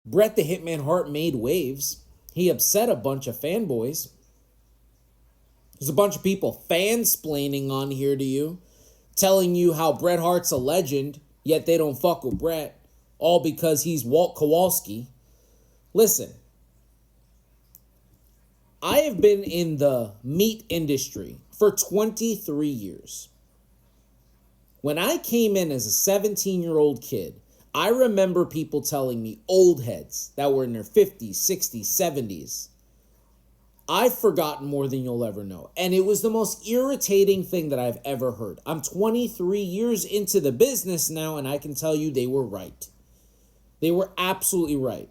Bret the Hitman Hart made waves. He upset a bunch of fanboys. There's a bunch of people fansplaining on here to you, telling you how Bret Hart's a legend, yet they don't fuck with Bret, all because he's Walt Kowalski. Listen, I have been in the meat industry for 23 years. When I came in as a 17-year-old kid, I remember people telling me, old heads that were in their 50s, 60s, 70s, I've forgotten more than you'll ever know. And it was the most irritating thing that I've ever heard. I'm 23 years into the business now, and I can tell you they were right. They were absolutely right.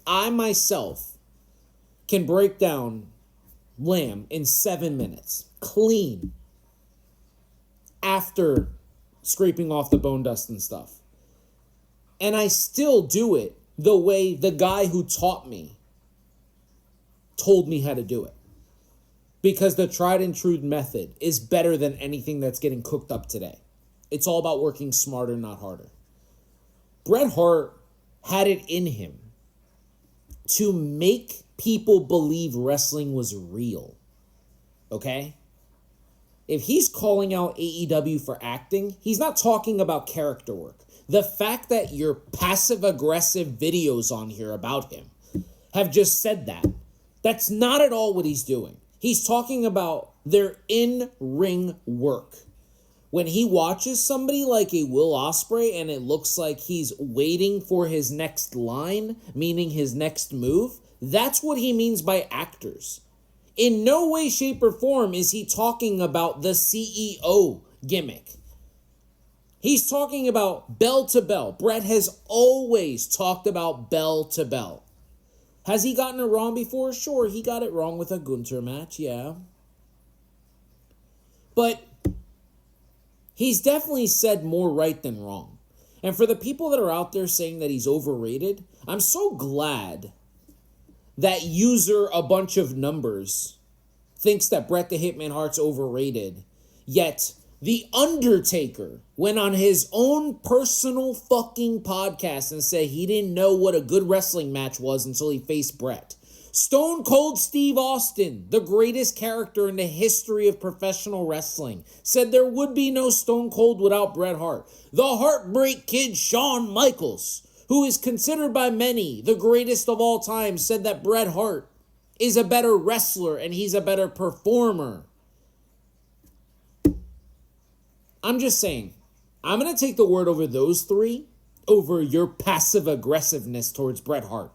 I myself can break down lamb in 7 minutes, clean, after scraping off the bone dust and stuff. And I still do it the way the guy who taught me told me how to do it. Because the tried and true method is better than anything that's getting cooked up today. It's all about working smarter, not harder. Bret Hart had it in him to make people believe wrestling was real. Okay? If he's calling out AEW for acting, he's not talking about character work. The fact that your passive-aggressive videos on here about him have just said that, that's not at all what he's doing. He's talking about their in-ring work. When he watches somebody like a Will Ospreay and it looks like he's waiting for his next line, meaning his next move, that's what he means by actors. In no way, shape, or form is he talking about the CEO gimmick. He's talking about bell to bell. Bret has always talked about bell to bell. Has he gotten it wrong before? Sure, he got it wrong with a Gunther match, yeah. But he's definitely said more right than wrong. And for the people that are out there saying that he's overrated, I'm so glad that user a bunch of numbers thinks that Bret the Hitman Hart's overrated, yet The Undertaker went on his own personal fucking podcast and said he didn't know what a good wrestling match was until he faced Bret. Stone Cold Steve Austin, the greatest character in the history of professional wrestling, said there would be no Stone Cold without Bret Hart. The Heartbreak Kid Shawn Michaels, who is considered by many the greatest of all time, said that Bret Hart is a better wrestler and he's a better performer. I'm just saying, I'm going to take the word over those three over your passive aggressiveness towards Bret Hart.